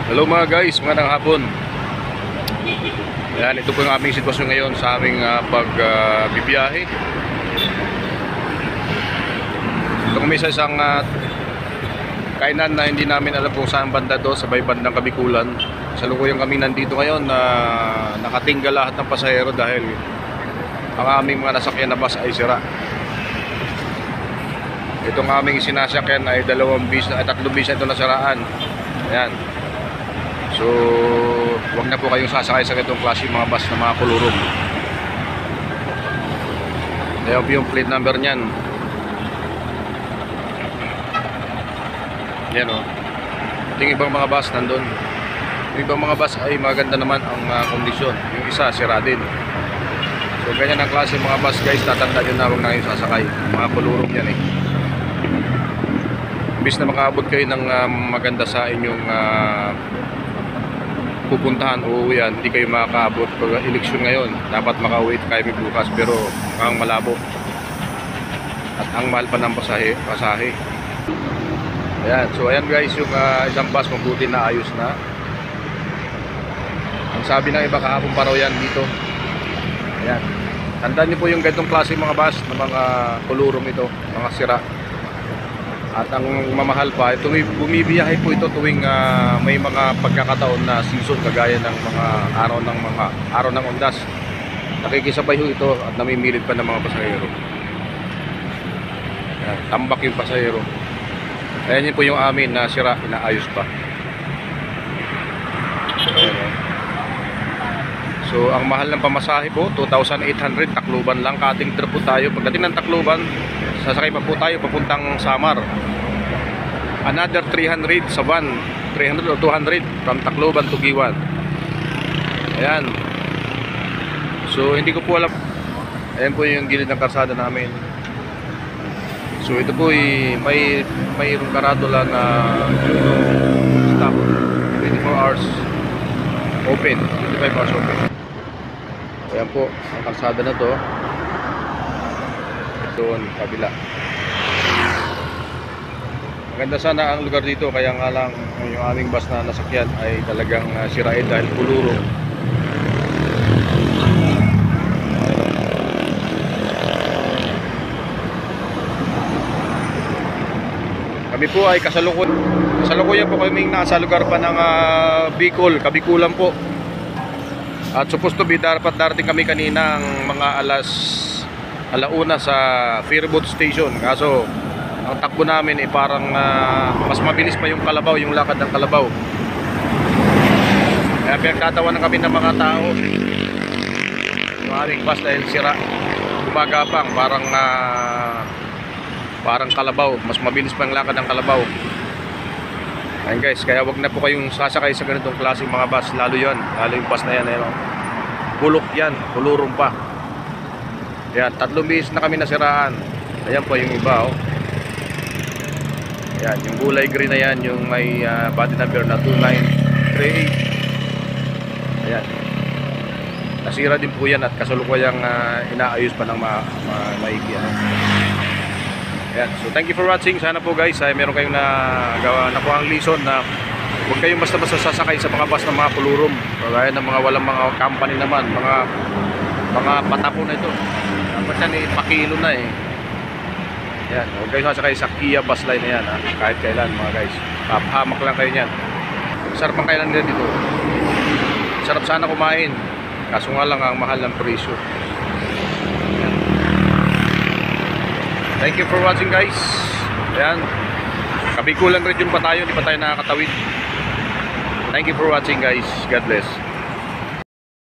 Hello mga guys, magandang hapon. Ayan, ito po yung aming sitwasyon ngayon sa aming pagbibiyahe. Ito kami sa isang kainan na hindi namin alam kung saan banda to, sa bandang Kabikulan. Salukuyang kami nandito ngayon na nakatinggal lahat ng pasahero dahil ang aming mga nasakyan na bus ay sira. Itong aming sinasakyan ay 3 bis na ito nasiraan. Ayan. So, huwag na po kayong sasakay sa ganitong klase mga bus na mga kulurong. Ayan po yung plate number niyan. Yan o. Yung ibang mga bus nandun. Yung ibang mga bus ay maganda naman ang kondisyon. Yung isa, sira din. So, ganyan ang klase mga bus guys. Tatandaan nyo na huwag na kayong sasakay. Mga kulurong yan eh. Imbis na makaabot kayo ng maganda sa inyong pupuntahan o uwian, hindi kayo makakaabot pag eleksyon ngayon. Dapat makauwi kayo bukas pero mukhang malabo at ang mahal pa ng pasahe. Ayan, so ayan guys yung isang bus, mabuti na ayos na. Ang sabi ng iba kahapon pa raw yan dito. Ayan, tandaan niyo po yung ganitong klase mga bus na mga kulurong ito, mga sira. At ang mamahal pa, bumibiyahe po ito tuwing may mga pagkakataon na season kagaya ng mga araw ng undas. Nakikisabay ho ito at namimilit pa ng mga pasahero. Ayan, tambak yung pasahero. Ayan yun po yung amin na sira, inaayos pa. Ayan. So ang mahal ng pamasahe po, 2,800, Tacloban lang. Kating trip po tayo. Pagdating ng Tacloban, sasakay pa po tayo papuntang Samar. Another 300 sa van, 300 o 200 from Tacloban to Giwan. Ayan. So hindi ko po alam. Ayan po yung gilid ng karsada namin. So ito po mayroong karatula na stop 24 hours open, 25 hours open. Ayan po ang karsada na to. Doon kabila. Maganda sana ang lugar dito, kaya nga lang yung aming bus na nasakyan ay talagang sirain dahil kuluro. Kami po ay kasalukuyan po kaming nasa lugar pa ng Bicol, Kabikulan po. At supposed to be dapat darating kami kanina mga alauna sa Fairboat Station. Kaso ang takbo namin ay parang mas mabilis pa yung kalabaw, yung lakad ng kalabaw. Kaya pinagtatawanan kami ng mga tao. Yung aming bus dahil sira, gumagapang parang kalabaw, mas mabilis pa yung lakad ng kalabaw. Ayun guys, kaya wag na po kayong sasakay sa ganitong klaseng mga bus, lalo yung bus na yan, bulok yan, kulurong pa. Ayan, 3 beses na kami nasiraan. Ayan po yung iba, oh. Ayan, yung gulay green na yan, yung may body number na 2938. Ayan. Nasira din po yan at kasalukuyang inaayos pa ng maigi. Ayan, so thank you for watching. Sana po guys ay meron kayong nakuha ang lesson na huwag kayong basta-basta sasakay sa mga bus ng mga kulurong. Kagaya ng mga walang mga company naman, mga patapo na ito. Dapat yan pakilo na eh. Yan, huwag kayo sasakay sa Kia bus line na yan kahit kailan mga guys. Hamak lang kayo yan. Sarap ang kailan nila dito. Sarap sana kumain, kaso nga lang ang mahal ng presyo. Yan. Thank you for watching guys. Ayan, Kabikulan region pa tayo, hindi pa tayo nakakatawid. Thank you for watching guys. God bless.